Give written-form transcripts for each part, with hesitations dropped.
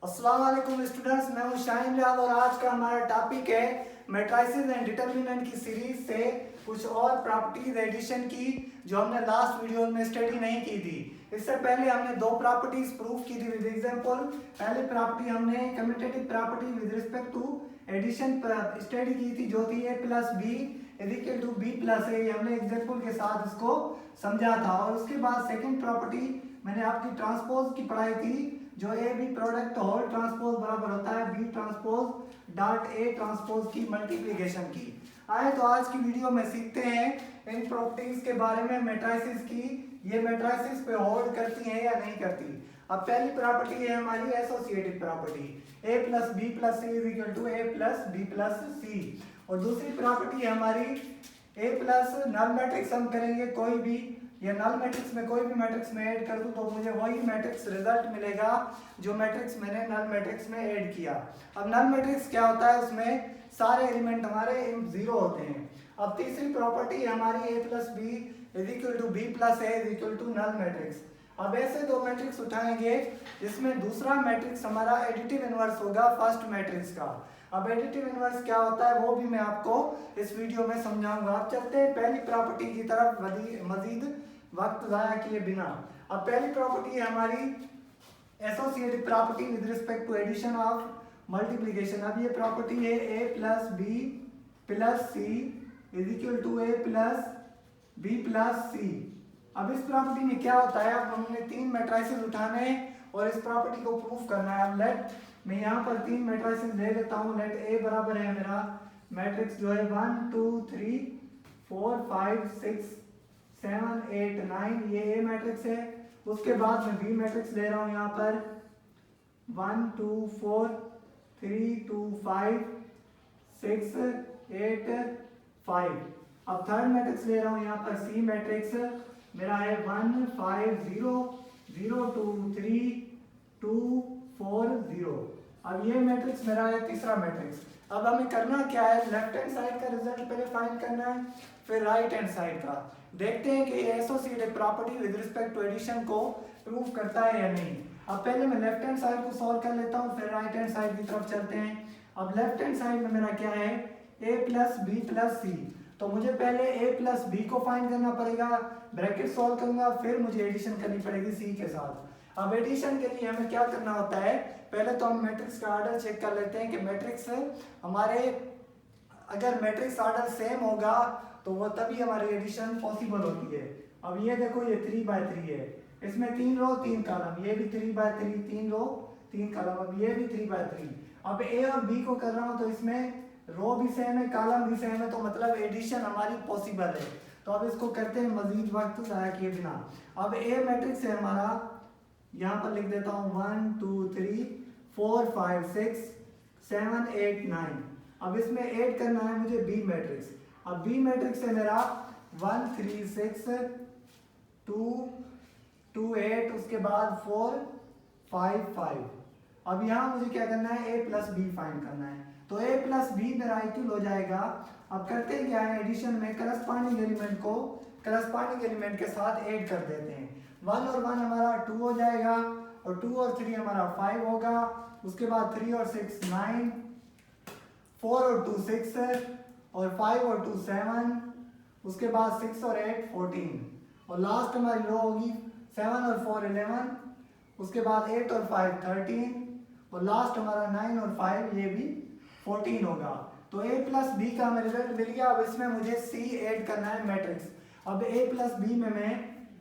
अस्सलाम वालेकुम स्टूडेंट्स, मैं हूं शाहीन रियाद और आज का हमारा टॉपिक है मैट्रिसेस एंड डिटरमिनेंट की सीरीज से कुछ और प्रॉपर्टीज एडिशन की जो हमने लास्ट वीडियो में स्टडी नहीं की थी। इससे पहले हमने दो प्रॉपर्टीज प्रूफ की थी विद एग्जांपल। पहली प्रॉपर्टी हमने commutative property with respect to addition study की थी जो थी a plus B equal to b plus a। हमने एग्जांपल के साथ इसको समझा था। और उसके बाद सेकंड प्रॉपर्टी मैंने आपकी ट्रांसपोज की पढ़ाई थी जो A B product whole transpose बराबर होता है B transpose dot A transpose की मल्टीप्लिकेशन की। आए तो आज की वीडियो में सीखते हैं इन प्रॉपर्टीज के बारे में मैट्रिसेस की, ये मैट्रिसेस पे होल्ड करती हैं या नहीं करती। अब पहली प्रॉपर्टी है हमारी associative property, A plus B plus C is equal to A plus B plus C. और दूसरी प्रॉपर्टी है हमारी ए प्लस नल मैट्रिक्स हम करेंगे कोई भी, ये नल मैट्रिक्स में कोई भी मैट्रिक्स में ऐड कर दूं तो मुझे वही मैट्रिक्स रिजल्ट मिलेगा जो मैट्रिक्स मैंने नल मैट्रिक्स में ऐड किया। अब नल मैट्रिक्स क्या होता है, उसमें सारे एलिमेंट हमारे जीरो होते हैं। अब तीसरी प्रॉपर्टी हमारी A plus B is equal to B plus A is equal to null matrix. अब ऐसे दो मैट्रिक्स उठाएंगे जिसमें दूसरा मैट्रिक्स हमारा एडिटिव इनवर्स होगा फर्स्ट मैट्रिक्स का। अब एडिटिव इनवर्स क्या होता है वो भी मैं आपको इस वीडियो में समझाऊंगा। अब चलते हैं पहली प्रॉपर्टी की तरफ मजीद वक्त जाया किए बिना। अब पहली प्रॉपर्टी है हमारी associative property with respect to addition of multiplication. अब ये प्रॉपर्टी है A plus B plus C is equal to A plus B plus C. अब इस प्रॉपर्टी में क्या होता है, अब हमने तीन मैट्रिसेस उठाने हैं और इस प्रॉपर्टी को प्रूफ करना है। अब लेट मैं यहाँ पर तीन मैट्रिसेस ले लेता हूँ। लेट ए बराबर है मेरा मैट्रिक्स जो है 1 2 3 4 5 6 7 8 9, ये ए मैट्रिक्स है। उसके बाद मैं बी मैट्रिक्स ले रहा हूँ यहाँ पर 1 2 4 3 2 5 6 8 5। अब थर्ड मैट्रिक्स ले रहा हूँ यहाँ पर सी मैट्रिक्स मेरा है 1 5 0 0 2 3 2 4 0। अब ये मैट्रिक्स मेरा है तीसरा मैट्रिक्स। अब हमें करना क्या है, लेफ्ट हैंड साइड का रिजल्ट पहले फाइंड करना है फिर राइट हैंड साइड का। देखते हैं कि ये associative property with respect to addition को प्रूव करता है या नहीं। अब पहले मैं लेफ्ट हैंड साइड को सॉल्व कर लेता हूँ फिर राइट हैंड साइड की तरफ चलते हैं। अब लेफ्ट हैंड साइड में मेरा क्या है a प्लस बी प्लस सी, तो मुझे पहले a प्लस बी को फाइंड करना पड़ेगा, ब्रैकेट सॉल्व करूंगा फिर मुझे एडिशन करनी पड़ेगी c के साथ। अब एडिशन के लिए हमें क्या करना होता है, पहले तो हम मैट्रिक्स का ऑर्डर चेक कर लेते हैं कि मैट्रिक्स हमारे अगर मैट्रिक्स ऑर्डर सेम होगा तो वो तभी हमारी एडिशन पॉसिबल होती है। अब ये देखो ये 3/3 है, इसमें 3 रो 3 कॉलम, ये भी 3/3 3 रो 3 कॉलम, अब ये भी 3/3। अब ए और बी को कर रहा हूँ तो इसमें रो भी सेम है कॉलम भी सेम है, तो मतलब एडिशन हमारी पॉसिबल है। तो अब इसको करते हैं मजीद वक्त ज़ाया किए बिना। अब ए मैट्रिक्स है हमारा, यहाँ पर लिख देता हूँ 1 2 3 4 5 6 7 8 9। अब इसमें ऐड करना है मुझे बी मैट्रिक्स। अब बी मैट्रिक्स है मेरा 1 3 6 2 2 8, उसके बाद 4 5 5। अब यहाँ मुझे क्या करना है a प्लस बी फाइंड करना है, तो a प्लस बी मेरा इक्वल हो जाएगा। अब करते हैं क्या है, एडिशन में करस्पॉन्डिंग एलिमेंट को करस्पॉन्डिंग एलिमेंट के साथ ऐड कर देते हैं। 1 और 1 हमारा 2 हो जाएगा और 2 और 3 हमारा 5 होगा। उसके बाद 3 और 6 9, 4 और 2 6 और 5 और 2 7, उसके बाद 6 और 8 14 और लास्ट हमारी रो होगी 7 और 4 11, उसके बाद 8 और 5 13 और लास्ट हमारा 9 और 5 ये भी 14 होगा। तो a प्लस बी का हमें रिजल्ट मिल गया। अब इसमें मुझे c ऐड करना है मैट्रिक्स। अब a प्लस बी में मैं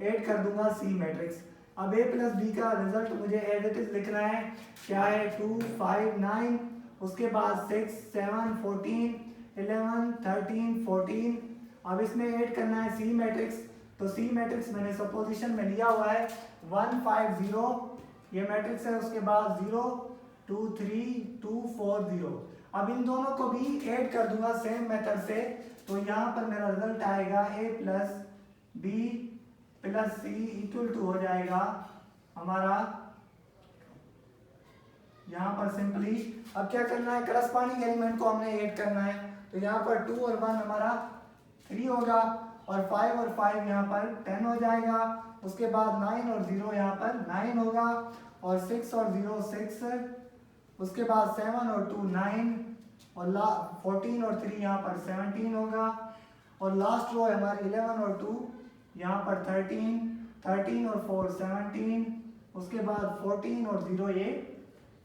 ऐड कर दूंगा c मैट्रिक्स। अब a प्लस बी का रिजल्ट मुझे एज इट इज लिखना है, क्या है 2 5 9, उसके बाद 6 7 14 11 13 14। अब इसमें ऐड करना है c मैट्रिक्स, तो c मैट्रिक्स मैंने सपोजिशन में लिया हुआ है 1 5 0 ये मैट्रिक्स है, उसके बाद 0 2 3 2 4 0। अब इन दोनों को भी ऐड कर दूंगा सेम मेथड से, तो यहाँ पर मेरा रिजल्ट आएगा a plus B plus C equal to हो जाएगा हमारा यहाँ पर सिंपली। अब क्या करना है, करस्पॉन्डिंग एलिमेंट को हमने ऐड करना है, तो यहाँ पर 2 और 1 हमारा 3 होगा और 5 और 5 यहाँ पर 10 हो जाएगा। उसके बाद 9 और 0 यहाँ पर 9 होगा। और 6 और 0 6, उसके बाद 7 और 2 9, और 14 और 3 यहाँ पर 17 होगा, और लास्ट रो है हमारी 11 और 2 यहाँ पर 13, 13 और 4 17, उसके बाद 14 और 0 ये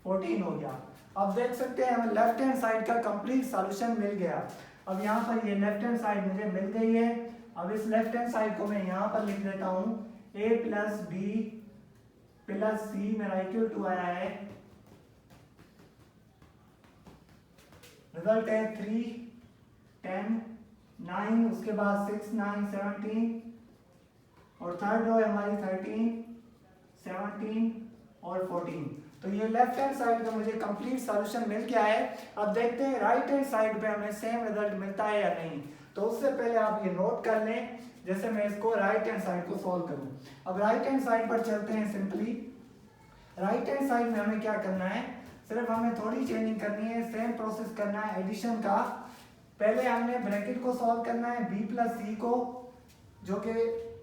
14 हो गया। अब देख सकते हैं हमें लेफ्ट हैंड साइड का कंप्लीट सॉल्यूशन मिल गया। अब यहाँ पर ये लेफ्ट हैंड साइड मुझे मिल गई है। अब इस लेफ्ट हैंड साइड को मैं यहाँ पर लिख देता हूँ a प्लस बी प्लस सी मेरा इक्वल टू आया है, रिजल्ट है 3 10 9, उसके बाद 6 9 17, और थर्ड रो है हमारी 13 17 और 14। तो ये लेफ्ट हैंड साइड का मुझे कंप्लीट सॉल्यूशन मिल गया है। अब देखते हैं राइट हैंड साइड पे हमें सेम रिजल्ट मिलता है या नहीं। तो उससे पहले आप ये नोट कर लें, जैसे मैं इसको राइट हैंड साइड को सॉल्व करूं। अब राइट हैंड साइड पर चलते हैं। सिंपली राइट हैंड साइड में हमें क्या करना है, सिर्फ हमें थोड़ी चेंजिंग करनी है, सेम प्रोसेस करना है एडिशन का। पहले हमने ब्रैकेट को सॉल्व करना है b प्लस सी को, जो कि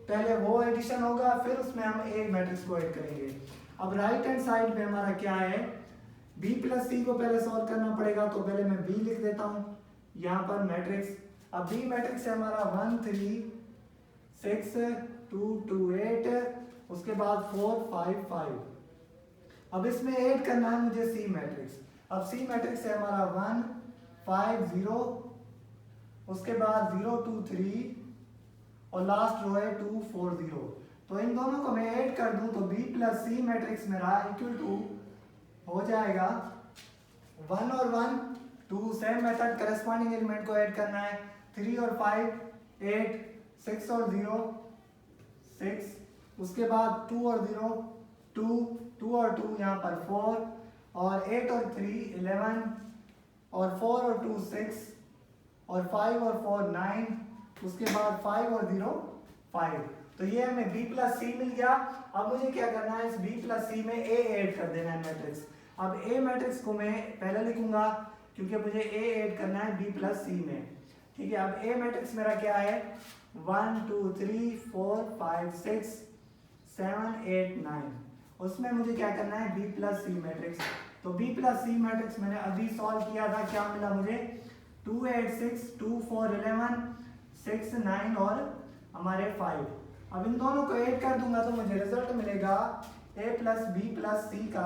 पहले वो एडिशन होगा, फिर उसमें हम ए मैट्रिक्स को ऐड करेंगे। अब राइट हैंड साइड पे हमारा क्या है, b प्लस सी को पहले सॉल्व करना पड़ेगा, तो पहले मैं b लिख देता हूँ यहाँ पर मैट्रिक्स। अब b मैट्रिक्स है हमारा 1 3 6 2 2 8, उसके बाद 4 5 5। अब इसमें ऐड करना है मुझे c मैट्रिक्स। अब c मैट्रिक्स है हमारा 1 5 0, उसके बाद 0 2 3, और लास्ट रो है 2 4 0। तो इन दोनों को मैं ऐड कर दूं तो b प्लस सी मैट्रिक्स मेरा इक्वल टू हो जाएगा 1 और 1 2, सेम मेथड, करस्पॉन्डिंग एलिमेंट को ऐड करना है, 3 और 5 8, 6 और 0 6, उसके बाद 2 और 0 2, 2 और 2 यहाँ पर 4, और 8 और 3 11, और 4 और 2 6, और 5 और 4 9, उसके बाद 5 और 0 5। तो ये हमें b प्लस सी मिल गया। अब मुझे क्या करना है, इस b प्लस सी में a ऐड कर देना है मैट्रिक्स। अब a मैट्रिक्स को मैं पहले लिखूंगा क्योंकि मुझे a ऐड करना है b प्लस सी में। ठीक है, अब a मैट्रिक्स मेरा क्या है 1 2 3 4 5 6 7 8 9, उसमें मुझे क्या करना है b प्लस सी मैट्रिक्स। तो b प्लस सी मैट्रिक्स मैंने अभी सॉल्व किया था, क्या मिला मुझे 2 8 6 2 4 11 6 9 और हमारे 5। अब इन दोनों को ऐड कर दूंगा तो मुझे रिजल्ट मिलेगा a प्लस बी प्लस सी का।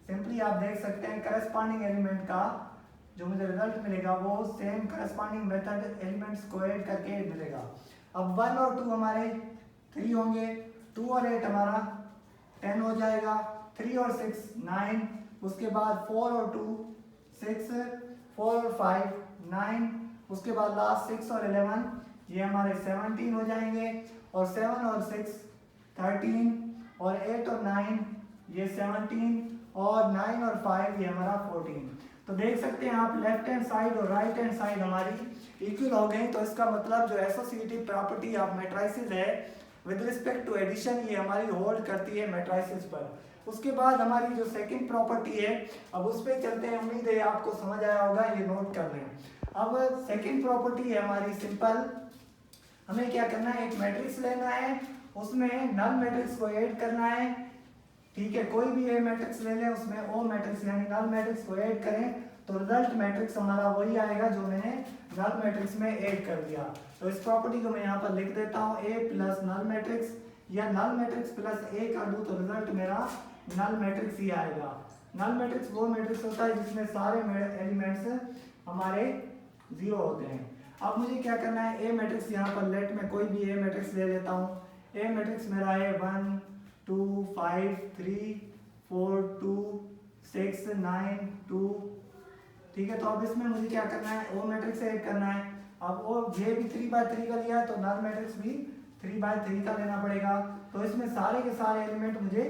सिंपली आप देख सकते हैं करस्पॉन्डिंग एलिमेंट का जो मुझे रिजल्ट मिलेगा वो सेम करस्पॉन्डिंग मेथड एलिमेंट्स को ऐड करके मिलेगा। अब 1 और 2 हमारे 3 होंगे, 2 और 8 हमारा 10 हो जाएगा, 3 और 6 9, उसके बाद 4 और 2 6, 4 और 5 9, उसके बाद लास्ट 6 और 11 ये हमारे 17 हो जाएंगे, और 7 और 6 13, और 8 और 9 ये 17, और 9 और 5 ये हमारा 14। तो देख सकते हैं आप लेफ्ट हैंड साइड और राइट हैंड साइड हमारी इक्वल हो गई। तो इसका मतलब जो एसोसिएटिव प्रॉपर्टी ऑफ मैट्रिसेस है विद रिस्पेक्ट टू एडिशन ये हमारी होल्ड करती है मैट्रिसेस पर। उसके बाद हमारी जो सेकंड प्रॉपर्टी है, अब उस पर चलते हैं, उम्मीद है आपको समझ आया होगा, ये नोट कर लें। अब सेकंड प्रॉपर्टी है हमारी सिंपल, हमें क्या करना है एक मैट्रिक्स लेना है, उसमें नल मैट्रिक्स को ऐड करना है। ठीक है, कोई भी ए मैट्रिक्स ले लें, उसमें ओ मैट्रिक्स यानी नल मैट्रिक्स को ऐड करें तो रिजल्ट मैट्रिक्स हमारा वही आएगा जो मैंने नल मैट्रिक्स में ऐड कर दिया। तो इस प्रॉपर्टी को मैं यहाँ पर लिख देता हूँ ए प्लस नल मैट्रिक्स, या नल मैट्रिक्स प्लस ए कर दूँ तो रिजल्ट मेरा नल मैट्रिक्स ही आएगा। नल मैट्रिक्स वो मैट्रिक्स होता है जिसमें सारे एलिमेंट्स हमारे 0 होते हैं। अब मुझे क्या करना है, ए मैट्रिक्स यहाँ पर लेट में कोई भी ए मैट्रिक्स ले लेता हूँ। ए मैट्रिक्स मेरा है 1 2 5 3 4 2 6 9 2। ठीक है, तो अब इसमें मुझे क्या करना है, ओ मैट्रिक्स ऐड करना है। अब ओ ये भी 3/3 का लिया है तो नल मैट्रिक्स भी 3/3 का लेना पड़ेगा। तो इसमें सारे के सारे एलिमेंट मुझे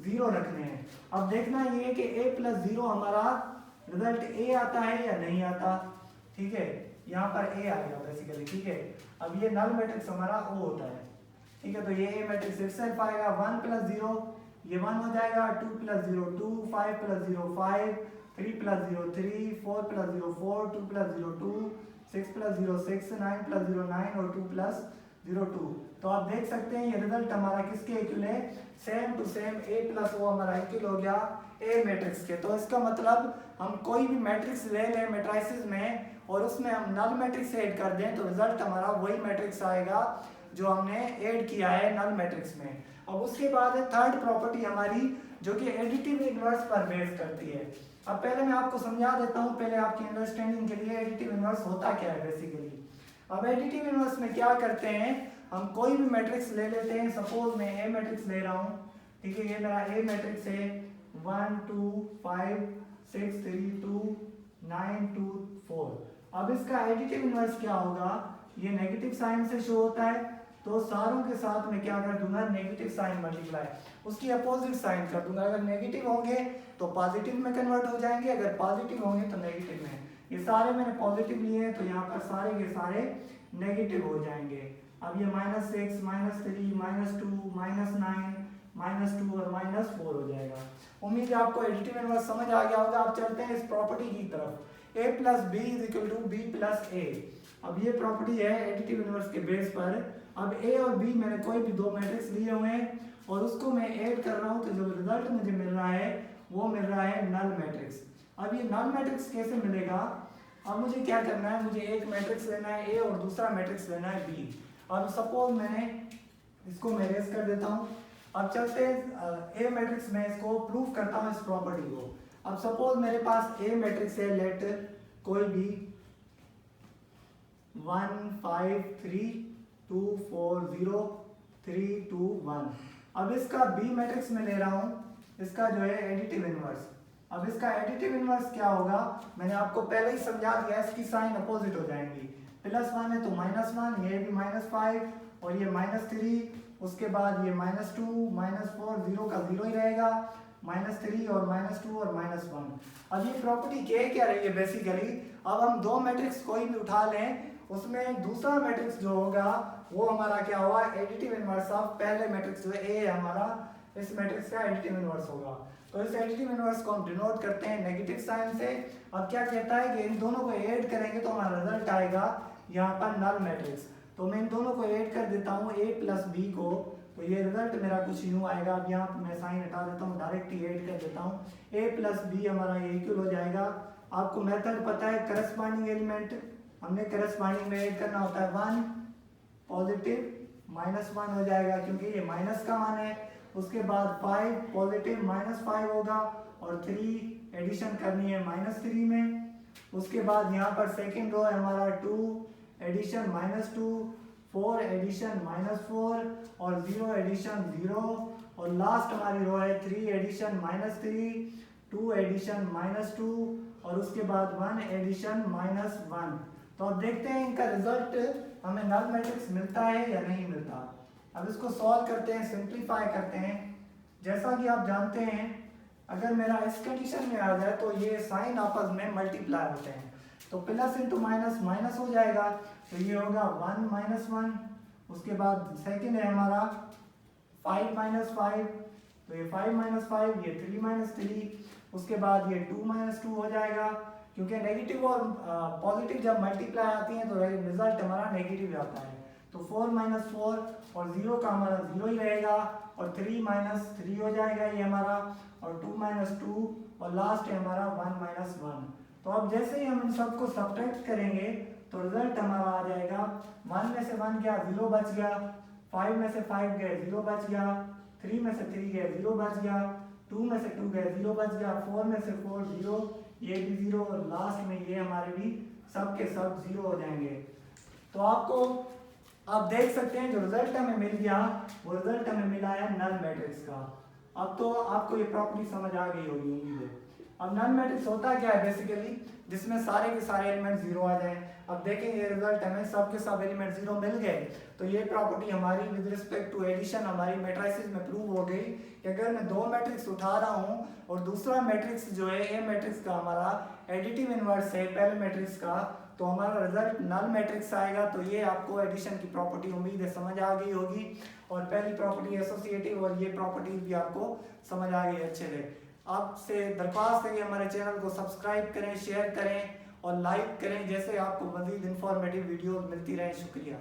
0 रखने हैं। अब देखना ये है कि a प्लस 0 हमारा रिजल्ट a आता है या नहीं आता। ठीक है, यहाँ पर a आएगा बेसिकली। ठीक है, अब ये नल मैट्रिक्स हमारा o होता है। ठीक है, तो ये a मैट्रिक्स इटसेल्फ आएगा 1 प्लस 0 ये 1 हो जाएगा, 2 plus 0 2, 5 plus 0 5, 3 plus 0 3, 4 plus 0 4, 2 plus 0 2, 6 plus 0 6, 9 plus 0 9 और 2 प्लस 0.02। तो आप देख सकते हैं ये रिजल्ट हमारा किसके इक्वल है, same to same A plus O हमारा इक्वल हो गया A मैट्रिक्स के। तो इसका मतलब हम कोई भी मैट्रिक्स ले लें मैट्रिसेस में और उसमें हम नल मैट्रिक्स ऐड कर दें तो रिजल्ट हमारा वही मैट्रिक्स आएगा जो हमने ऐड किया है नल मैट्रिक्स में। अब उसके बाद है थर्ड प्रॉपर्टी हमारी जो कि एडिटिव इनवर्स पर बेस करती है। अब पहले मैं आपको समझा देता हूँ, पहले आपकी अंडरस्टैंडिंग के लिए एडिटिव इनवर्स होता क्या है बेसिकली। अब एडिटिव इनवर्स में क्या करते हैं, हम कोई भी मैट्रिक्स ले लेते हैं। सपोज मैं ए मैट्रिक्स ले रहा हूँ, ठीक है, ये मेरा ए मैट्रिक्स है 1 2 5 6 3 2 9 2 4। अब इसका एडिटिव इनवर्स क्या होगा, ये नेगेटिव साइन से शो होता है तो सारों के साथ मैं क्या कर दूंगा, नेगेटिव साइन मल्टीप्लाई, उसकी अपोजिट साइन कर दूंगा। अगर नेगेटिव होंगे तो पॉजिटिव में कन्वर्ट हो जाएंगे, अगर पॉजिटिव होंगे तो नेगेटिव में। ये सारे मैंने पॉजिटिव लिए हैं तो यहाँ पर सारे के सारे नेगेटिव हो जाएंगे। अब ये -6 -3 -2 -9 -2 और -4 हो जाएगा। उम्मीद है आपको एडिटिव इनवर्स समझ आ गया होगा। आप चलते हैं इस प्रॉपर्टी की तरफ, a + b = b + a। अब ये प्रॉपर्टी है एडिटिव इनवर्स के बेस पर। अब a और b मैंने कोई भी दो मैट्रिक्स लिए हुए हैं और उसको मैं ऐड कर रहा हूँ तो जो रिजल्ट मुझे मिल रहा है वो मिल रहा है नल मैट्रिक्स। अब ये नल मैट्रिक्स कैसे मिलेगा, अब मुझे क्या करना है, मुझे एक मैट्रिक्स लेना है a और दूसरा मैट्रिक्स लेना है b। अब सपोज मैंने इसको मैं रेज कर देता हूँ। अब चलते हैं a मैट्रिक्स में इसको प्रूव करता हूँ इस प्रॉपर्टी को। अब सपोज मेरे पास a मैट्रिक्स है, लेट कोई भी 1 5 3 2 4 0 3 2 1। अब इसका b मैट्रिक्स में ले रहा हूँ, इसका जो है एडिटिव इनवर्स। अब इसका एडिटिव इनवर्स क्या होगा, मैंने आपको पहले ही समझा दिया, इसकी साइन अपोजिट हो जाएंगी। +1 है तो -1, ये भी -5 और ये -3, उसके बाद ये -2 -4, 0 का 0 ही रहेगा, -3 और -2 और -1। अब ये प्रॉपर्टी क्या रही है बेसिकली, अब हम दो मैट्रिक्स कोई भी उठा लें उसमें दूसरा मैट्रिक्स जो होगा वो हमारा क्या हुआ, एडिटिव इनवर्स ऑफ पहले मैट्रिक्स जो ए है हमारा, इस मैट्रिक्स का एडिटिव इनवर्स होगा। तो इस एडिटिव इनवर्स को हम डिनोट करते हैं नेगेटिव साइन से। अब क्या कहता है कि इन दोनों को ऐड करेंगे तो हमारा रिजल्ट आएगा यहाँ पर नल मैट्रिक्स। तो मैं इन दोनों को ऐड कर देता हूँ a + b को, तो ये रिजल्ट मेरा कुछ यूँ आएगा। अब यहाँ पर मैं साइन हटा देता हूँ, डायरेक्ट ही ऐड कर देता हूँ, a + b हमारा ये इक्वल हो जाएगा। आपको मेथड पता है, करस्पॉन्डिंग एलिमेंट हमने करस्पॉन्डिंग में ऐड करना होता है 1 पॉजिटिव -1 हो जाएगा क्योंकि ये माइनस का मान है। उसके बाद 5 पॉजिटिव -5 होगा और 3 एडिशन करनी है -3 में। उसके बाद यहाँ पर सेकंड रो है हमारा 2 एडिशन -2, 4 एडिशन -4 और 0 एडिशन 0 और लास्ट हमारी रो है 3 एडिशन -3, 2 एडिशन -2 और उसके बाद 1 एडिशन -1। तो अब देखते हैं इनका रिजल्ट हमें नल मैट्रिक्स मिलता है या नहीं मिलता। अब इसको सॉल्व करते हैं, सिंप्लीफाई करते हैं। जैसा कि आप जानते हैं अगर मेरा इस कंडीशन में आ जाए तो ये साइन आपस में मल्टीप्लाई होते हैं, तो प्लस इंटू माइनस माइनस हो जाएगा, तो ये होगा 1 -1। उसके बाद सेकंड है हमारा 5 -5, तो ये 5 -5, ये 3 -3। उसके बाद ये 2 -2 हो जाएगा क्योंकि नेगेटिव और पॉजिटिव जब मल्टीप्लाई आती हैं तो रिजल्ट हमारा नेगेटिव आता है। तो 4 -4 और 0 का हमारा 0 ही रहेगा और 3 -3 हो जाएगा ये हमारा, और 2 -2 और लास्ट है हमारा 1 -1। तो अब जैसे ही हम इन सबको सब्ट्रैक्ट करेंगे तो रिजल्ट हमारा आ जाएगा 1 में से 1 गया 0 बच गया, 5 में से 5 गए 0 बच गया, 3 में से 3 गए 0 बच गया, 2 में से 2 गए 0 बच गया, 4 में से 4 0, ये भी 0 और लास्ट में ये हमारे भी सब के सब 0 हो जाएंगे। तो आपको आप देख सकते हैं जो रिजल्ट हमें मिल गया वो रिजल्ट हमें मिला है नल मैट्रिक्स का। अब तो आपको ये प्रॉपर्टी समझ आ गई होगी उम्मीद है। अब नल मैट्रिक्स होता क्या है बेसिकली, जिसमें सारे के सारे एलिमेंट 0 आ जाएं। अब देखेंगे रिजल्ट हमें सब के सब एलिमेंट 0 मिल गए, तो ये प्रॉपर्टी हमारी विद रिस्पेक्ट टू एडिशन हमारी मैट्रिसेस में प्रूव हो गई कि अगर मैं दो मैट्रिक्स उठा रहा हूँ और दूसरा मैट्रिक्स जो है ए मैट्रिक्स का हमारा एडिटिव इनवर्स है पहले मैट्रिक्स का, तो हमारा रिजल्ट नल मैट्रिक्स आएगा। तो ये आपको एडिशन की प्रॉपर्टी उम्मीद है समझ आ गई होगी, और पहली प्रॉपर्टी एसोसिएटिव और ये प्रॉपर्टी भी आपको समझ आ गई अच्छे से। आपसे दरख्वास्त है कि हमारे चैनल को सब्सक्राइब करें, शेयर करें और लाइक करें, जैसे आपको मज़ीद इंफॉर्मेटिव वीडियो मिलती रहे। शुक्रिया।